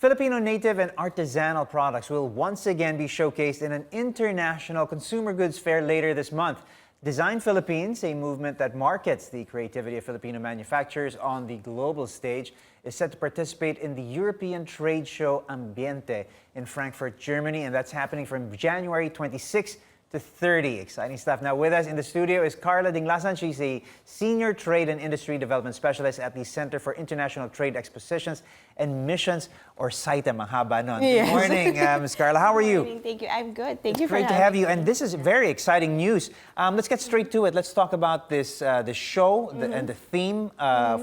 Filipino native and artisanal products will once again be showcased in an international consumer goods fair later this month. Design Philippines, a movement that markets the creativity of Filipino manufacturers on the global stage, is set to participate in the European trade show Ambiente in Frankfurt, Germany, and that's happening from January 26 to 30. Exciting stuff. Now with us in the studio is Karla Dinglasan. She's a Senior Trade and Industry Development Specialist at the Center for International Trade Expositions and Missions, or CITEM. Ang haba nun. Yes. Good morning, Ms. Karla. How are you? Good morning. Thank you. I'm good. Thank you for Great to have you. And this is very exciting news. Let's get straight to it. Let's talk about this the show and the theme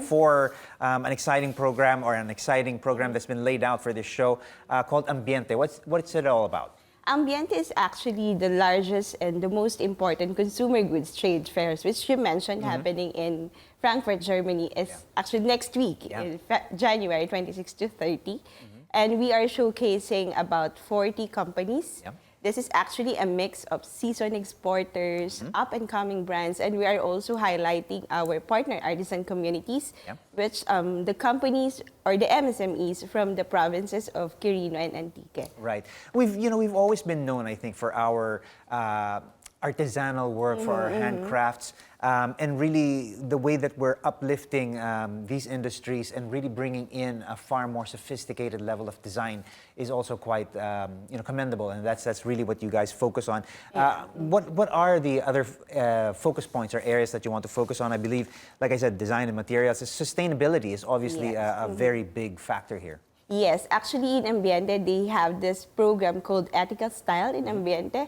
for an exciting program that's been laid out for this show called Ambiente. What's it all about? Ambiente is actually the largest and the most important consumer goods trade fairs, which you mentioned happening in Frankfurt, Germany, is actually next week, in January 26 to 30. And we are showcasing about 40 companies. This is actually a mix of seasoned exporters, up-and-coming brands, and we are also highlighting our partner artisan communities, which the companies or the MSMEs from the provinces of Quirino and Antique. Right. We've always been known, I think, for our artisanal work, for our handcrafts, and really the way that we're uplifting these industries and really bringing in a far more sophisticated level of design is also quite commendable, and that's really what you guys focus on. What are the other focus points or areas that you want to focus on? I believe, like I said, design and materials. Sustainability is obviously a very big factor here. Yes, actually in Ambiente, they have this program called Ethical Style in Ambiente.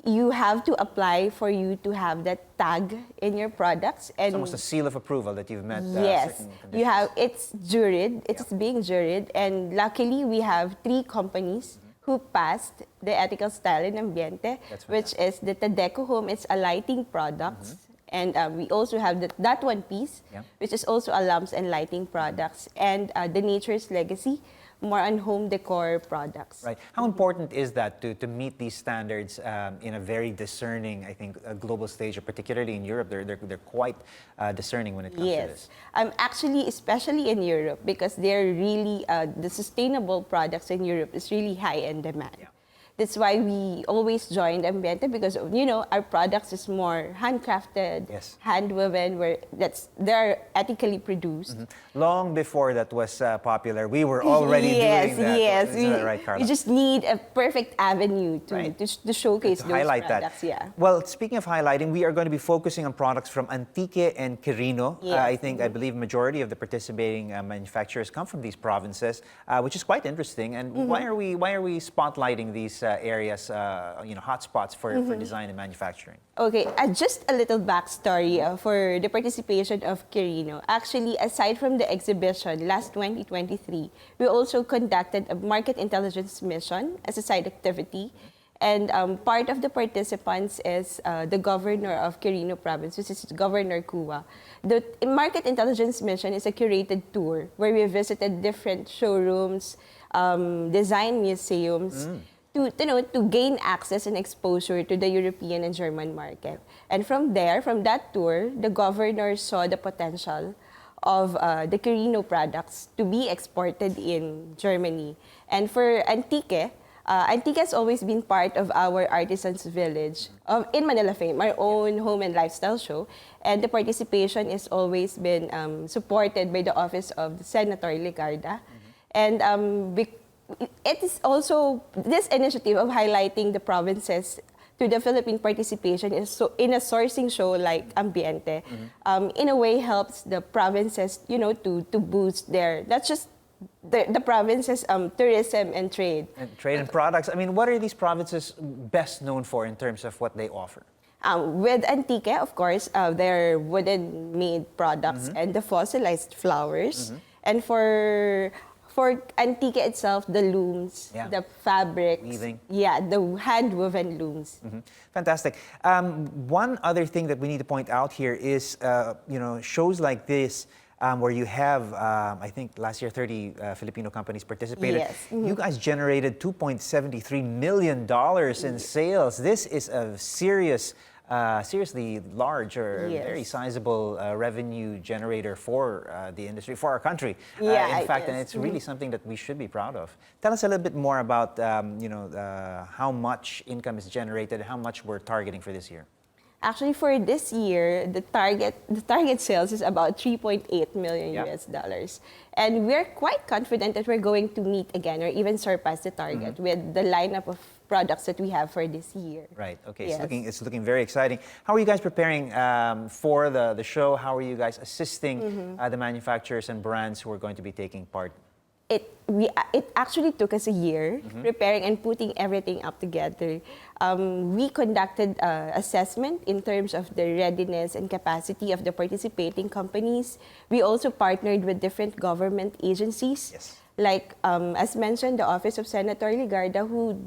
You have to apply for you to have that tag in your products, and it's almost a seal of approval that you've met. Yes, certain conditions. you have. It's juried. It's being juried, and luckily we have 3 companies who passed the ethical style in Ambiente, which is the Tadeco Home. It's a lighting products, and we also have that one piece, which is also a lamps and lighting products, and the Nature's Legacy, more on home decor products. Right. How important is that to meet these standards in a very discerning, I think, global stage, or particularly in Europe? They're quite discerning when it comes to this. Actually, especially in Europe, because they're really the sustainable products in Europe is really high in demand. That's why we always joined Ambiente, because our products is more handcrafted, hand-woven, where they're ethically produced. Long before that was popular, we were already doing that. Yes, Isn't that right, Karla? we just need a perfect avenue to showcase those highlight products. That. Well, speaking of highlighting, we are going to be focusing on products from Antique and Quirino. I believe majority of the participating manufacturers come from these provinces, which is quite interesting. And why are we spotlighting these areas, hotspots for design and manufacturing? Okay, just a little backstory for the participation of Quirino. Actually, aside from the exhibition last 2023, we also conducted a market intelligence mission as a side activity. And part of the participants is the governor of Quirino province, which is Governor Kua. The market intelligence mission is a curated tour where we visited different showrooms, design museums, to gain access and exposure to the European and German market. And from that tour, the governor saw the potential of the Quirino products to be exported in Germany. And for Antique, Antique has always been part of our Artisans Village in Manila Fame, our own home and lifestyle show. And the participation has always been supported by the Office of Senator Ligarda. And it is also this initiative of highlighting the provinces to the Philippine participation is so in a sourcing show like Ambiente, in a way helps the provinces, to boost not just the provinces' tourism and trade. And trade and products. I mean, what are these provinces best known for in terms of what they offer? With Antique, of course, their wooden-made products and the fossilized flowers. And for Antique itself, the looms, the fabrics, weaving. The hand-woven looms. Fantastic. One other thing that we need to point out here is, shows like this, where you have, I think last year, 30 Filipino companies participated. You guys generated $2.73 million in sales. This is a serious seriously large or Yes. very sizable revenue generator for the industry, for our country. Yeah, in fact, it and is. it's really something that we should be proud of. Tell us a little bit more about how much income is generated, how much we're targeting for this year. Actually, for this year, the target sales is about 3.8 million Yeah. US dollars. And we're quite confident that we're going to meet again or even surpass the target with the lineup of products that we have for this year. Right. Okay. Yes. It's looking very exciting. How are you guys preparing for the show? How are you guys assisting the manufacturers and brands who are going to be taking part? It actually took us a year preparing and putting everything up together. We conducted assessment in terms of the readiness and capacity of the participating companies. We also partnered with different government agencies. Yes. Like, as mentioned, the Office of Senator Ligarda, who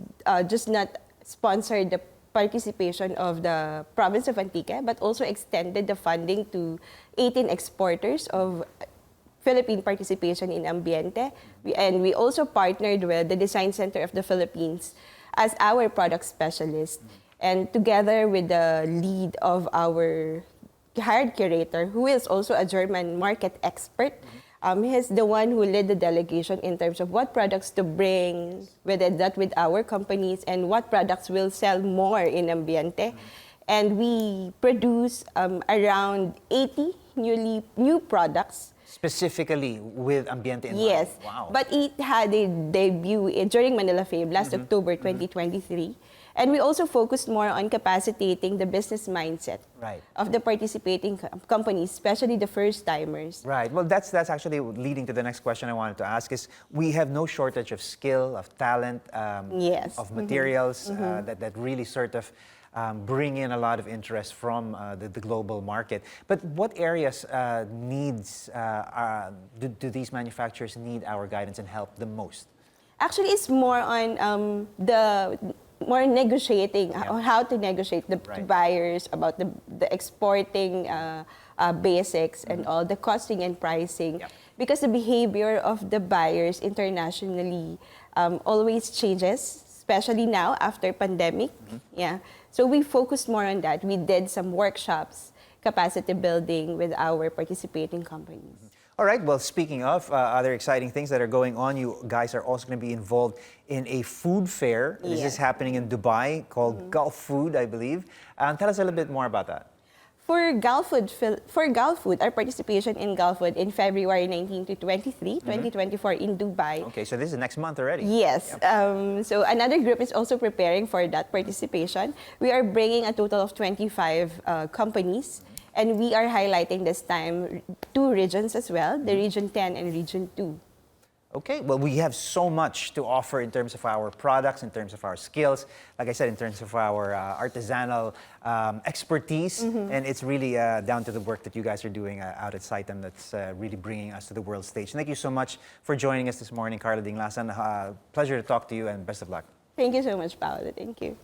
just not sponsored the participation of the province of Antique, but also extended the funding to 18 exporters of Philippine participation in Ambiente. And we also partnered with the Design Center of the Philippines as our product specialist. And together with the lead of our hired curator, who is also a German market expert, he's the one who led the delegation in terms of what products to bring with our companies and what products will sell more in Ambiente. And we produce around 80 new products. Specifically with Ambiente in mind? Yes. Wow. But it had a debut during Manila Fame last October 2023. And we also focused more on capacitating the business mindset Right. of the participating companies, especially the first-timers. Right. Well, that's actually leading to the next question I wanted to ask is we have no shortage of skill, of talent, Yes. of materials that really sort of bring in a lot of interest from the global market. But what areas do these manufacturers need our guidance and help the most? Actually, it's more on more negotiating, on how to negotiate the Right. buyers, about the exporting basics and all, the costing and pricing. Yep. Because the behavior of the buyers internationally always changes, especially now after pandemic. Yeah. So we focused more on that. We did some workshops, capacity building with our participating companies. All right. Well, speaking of other exciting things that are going on, you guys are also going to be involved in a food fair. This is Yes. happening in Dubai called Gulf Food, I believe. Tell us a little bit more about that. For Gulf Food, our participation in Gulf Food in February 19 to 23, 2024 in Dubai. Okay, so this is next month already. Yes. So another group is also preparing for that participation. We are bringing a total of 25 companies. And we are highlighting this time 2 regions as well, the Region 10 and Region 2. Okay, well, we have so much to offer in terms of our products, in terms of our skills, like I said, in terms of our artisanal expertise, and it's really down to the work that you guys are doing out at CITEM that's really bringing us to the world stage. Thank you so much for joining us this morning, Karla Dinglasan. Pleasure to talk to you and best of luck. Thank you so much, Paolo. Thank you.